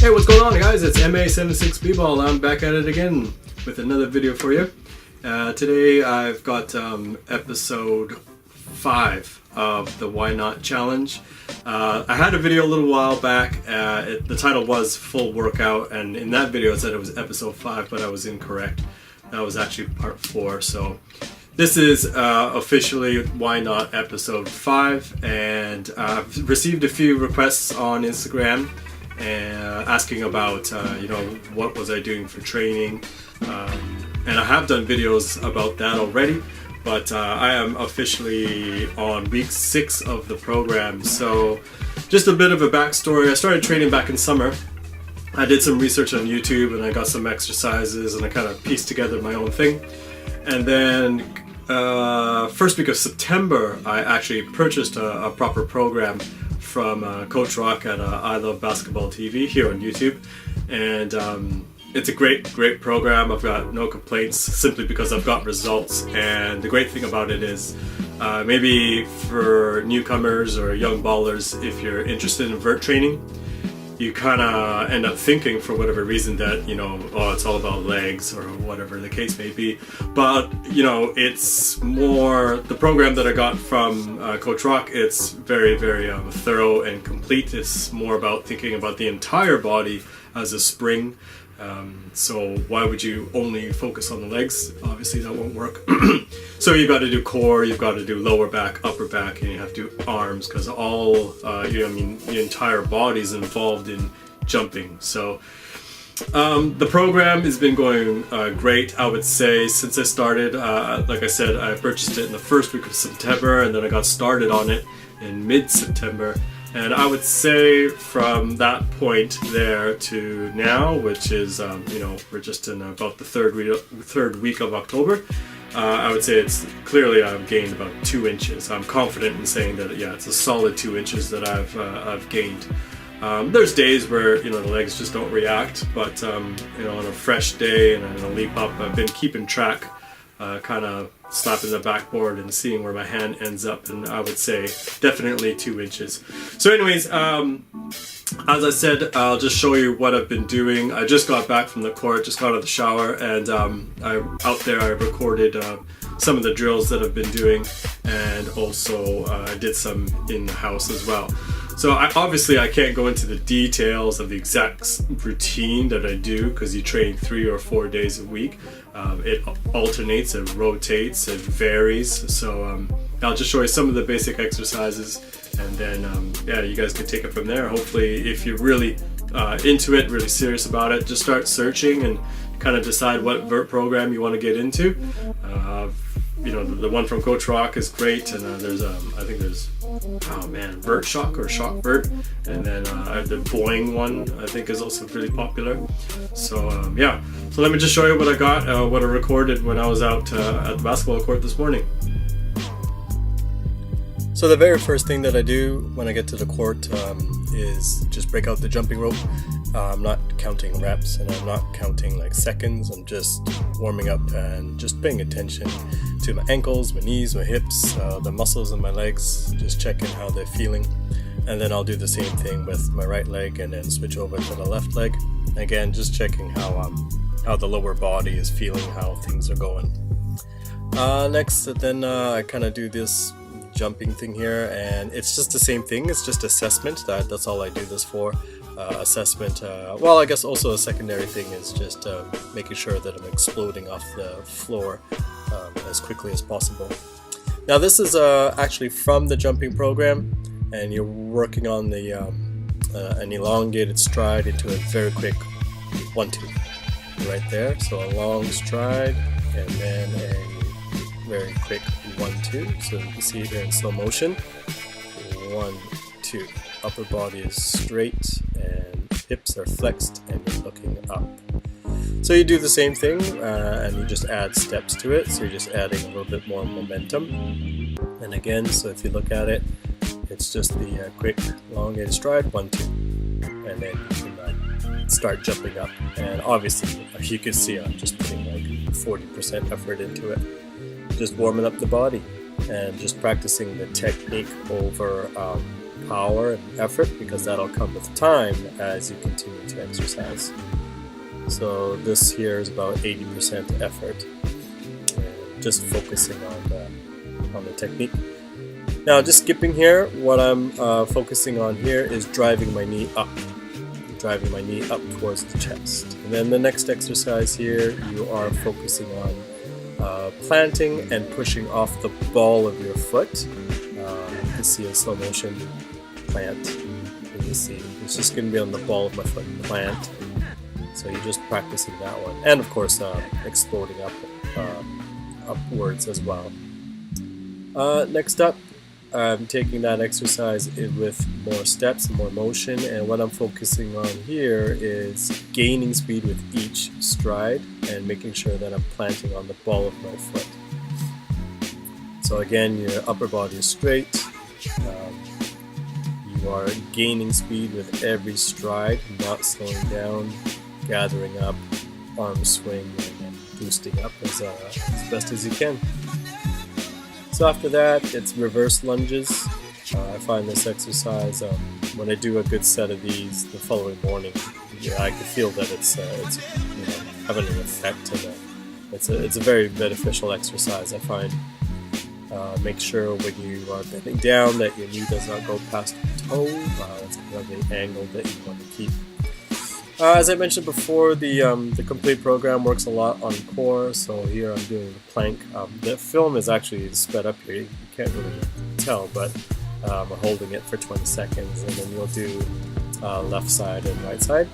Hey, what's going on, guys? It's MA76B-Ball. I'm back at it again with another video for you. Today I've got episode 5 of the Why Not Challenge. I had a video a little while back. The title was Full Workout, and in that video it said it was episode 5, but I was incorrect. That was actually part 4. So this is officially Why Not episode 5, and I've received a few requests on Instagram asking about what was I doing for training, and I have done videos about that already, but I am officially on week 6 of the program. So just a bit of a backstory. I started training back in summer. I did some research on YouTube and I got some exercises and I kind of pieced together my own thing, and then first week of September I actually purchased a proper program from Coach Rock at I Love Basketball TV here on YouTube, and it's a great program. I've got no complaints simply because I've got results. And the great thing about it is maybe for newcomers or young ballers, if you're interested in vert training, you kind of end up thinking for whatever reason that, it's all about legs or whatever the case may be. But, it's more, the program that I got from Coach Rock, it's very, very thorough and complete. It's more about thinking about the entire body as a spring. So why would you only focus on the legs? Obviously that won't work. So you've got to do core, you've got to do lower back, upper back, and you have to do arms, because the entire body is involved in jumping. So the program has been going great, I would say, since I started. Like I said, I purchased it in the first week of September, and then I got started on it in mid-September. And I would say from that point there to now, which is, we're just in about the third week of October, I would say it's clearly I've gained about 2 inches. I'm confident in saying that, yeah, it's a solid 2 inches that I've gained. There's days where, the legs just don't react, but, on a fresh day and on a leap up, I've been keeping track, kind of slapping the backboard and seeing where my hand ends up, and I would say definitely 2 inches. So anyways, as I said, I'll just show you what I've been doing. I just got back from the court, just got out of the shower, and I recorded some of the drills that I've been doing, and also I did some in the house as well. So obviously I can't go into the details of the exact routine that I do, because you train 3 or 4 days a week. It alternates, it rotates, it varies. So I'll just show you some of the basic exercises, and then you guys can take it from there. Hopefully, if you're really into it, really serious about it, just start searching and kind of decide what vert program you want to get into. The one from Coach Rock is great, and there's Vert Shock or Shock Vert, and then the Boing one I think is also really popular. So so let me just show you what I got, what I recorded when I was out at the basketball court this morning. So the very first thing that I do when I get to the court is just break out the jumping rope. I'm not counting reps and I'm not counting seconds. I'm just warming up and just paying attention to my ankles, my knees, my hips, the muscles in my legs, just checking how they're feeling. And then I'll do the same thing with my right leg and then switch over to the left leg. Again, just checking how the lower body is feeling, how things are going. Next, then I kind of do this jumping thing here, and it's just the same thing. It's just assessment. That's all I do this for. Assessment. I guess also a secondary thing is just making sure that I'm exploding off the floor as quickly as possible. Now this is actually from the jumping program, and you're working on the an elongated stride into a very quick 1-2 right there. So a long stride and then a very quick 1-2. So you can see it here in slow motion. 1-2. Upper body is straight and hips are flexed and you're looking up. So you do the same thing and you just add steps to it. So you're just adding a little bit more momentum. And again, so if you look at it, it's just the quick elongated stride, 1-2. And then you can start jumping up. And obviously, you can see I'm just putting 40% effort into it. Just warming up the body. and just practicing the technique over power and effort, because that'll come with time as you continue to exercise. So this here is about 80% effort, and just focusing on the technique. Now, just skipping here, what I'm focusing on here is driving my knee up towards the chest. And then the next exercise here, you are focusing on planting and pushing off the ball of your foot. You can see in slow motion, plant. You can see it's just going to be on the ball of my foot, plant. So you're just practicing that one, and of course exploding upwards as well. Next up, I'm taking that exercise with more steps and more motion, and what I'm focusing on here is gaining speed with each stride and making sure that I'm planting on the ball of my foot. So again, your upper body is straight. You are gaining speed with every stride, not slowing down, gathering up, arm swing, and then boosting up as best as you can. So after that, it's reverse lunges. I find this exercise, when I do a good set of these the following morning, I can feel that it's having an effect, and it's a very beneficial exercise, I find. Make sure when you are bending down that your knee does not go past your toe. That's kind of the angle that you want to keep. As I mentioned before, the complete program works a lot on core. So here I'm doing the plank. The film is actually sped up here. You can't really tell, but I'm holding it for 20 seconds, and then you'll do left side and right side.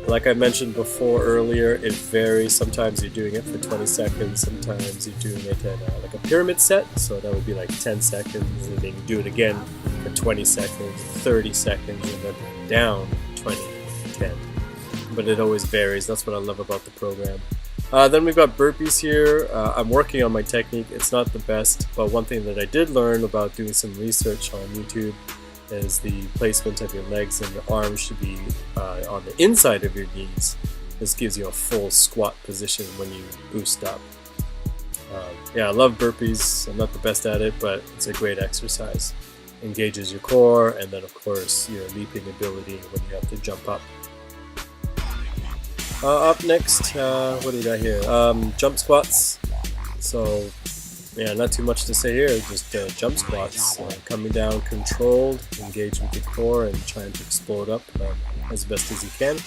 Like I mentioned before earlier, it varies. Sometimes you're doing it for 20 seconds, sometimes you're doing it at like a pyramid set, so that would be like 10 seconds, and then you do it again for 20 seconds, 30 seconds, and then down 20, 10. But it always varies. That's what I love about the program. Then we've got burpees here. I'm working on my technique. It's not the best, but one thing that I did learn about doing some research on YouTube is the placement of your legs and your arms should be on the inside of your knees. This gives you a full squat position when you boost up. I love burpees. I'm not the best at it, but it's a great exercise. Engages your core, and then of course your leaping ability when you have to jump up. Up next, what do we got here? Jump squats. So not too much to say here, just jump squats, coming down controlled, engage with your core and trying to explode up as best as you can.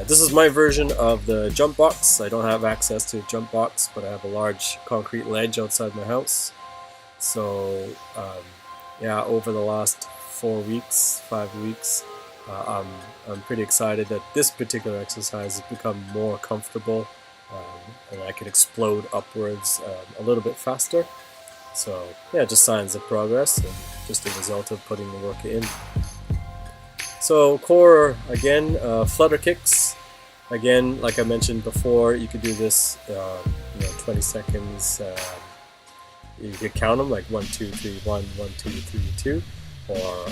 This is my version of the jump box. I don't have access to a jump box, but I have a large concrete ledge outside my house. So over the last 5 weeks, I'm pretty excited that this particular exercise has become more comfortable. And I can explode upwards a little bit faster. So just signs of progress and just a result of putting the work in. So core, again, flutter kicks. Again, like I mentioned before, you could do this 20 seconds. You could count them like 1, 2, 3, 1, 1, 2, 3, 2, or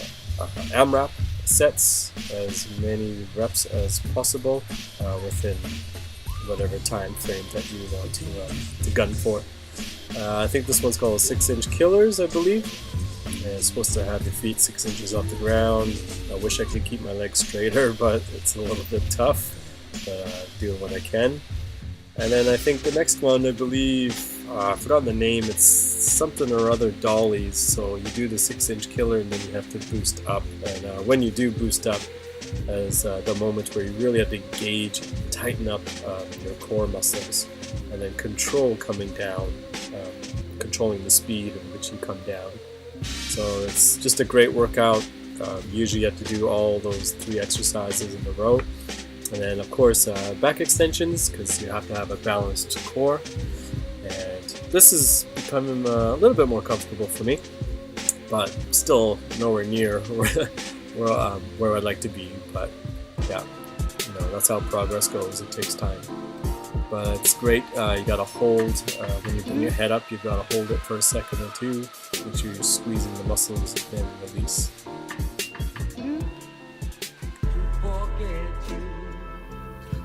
AMRAP sets, as many reps as possible within whatever time frame that you want to gun for. I think this one's called 6-inch killers, I believe. And it's supposed to have your feet 6 inches off the ground. I wish I could keep my legs straighter, but it's a little bit tough. But doing what I can. And then I think the next one, I believe, I've forgotten the name, it's something or other dollies. So you do the 6-inch killer and then you have to boost up. And when you do boost up, as the moment where you really have to engage, tighten up your core muscles, and then control coming down, controlling the speed in which you come down. So it's just a great workout. Usually you have to do all those 3 exercises in a row. And then of course back extensions, because you have to have a balanced core. And this is becoming a little bit more comfortable for me, but still nowhere near where I'd like to be. But that's how progress goes. It takes time, but it's great. You gotta hold when you bring your head up. You've got to hold it for a second or two, make sure you're squeezing the muscles and release.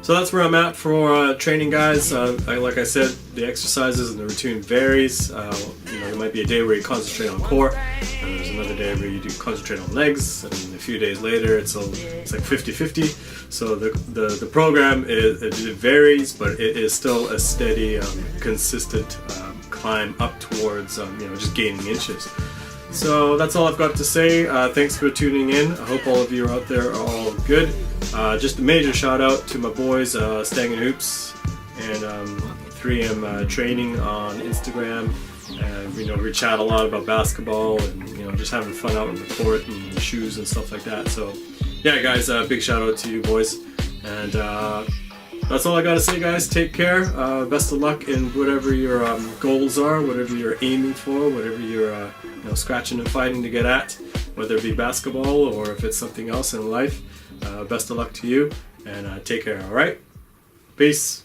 So that's where I'm at for training, guys. Like I said, the exercises and the routine varies. There might be a day where you concentrate on core, and there's another day where you do concentrate on legs, and a few days later it's like 50-50. So the program it varies, but it is still a steady, consistent climb up towards just gaining inches. So that's all I've got to say. Thanks for tuning in. I hope all of you out there are all good. Just a major shout out to my boys, Stang and Hoops and 3M Training on Instagram. And we chat a lot about basketball and just having fun out on the court and shoes and stuff like that. So yeah, guys, big shout out to you boys. And that's all I gotta say, guys. Take care. Best of luck in whatever your goals are, whatever you're aiming for, whatever you're scratching and fighting to get at, whether it be basketball or if it's something else in life. Best of luck to you, and take care. All right, peace.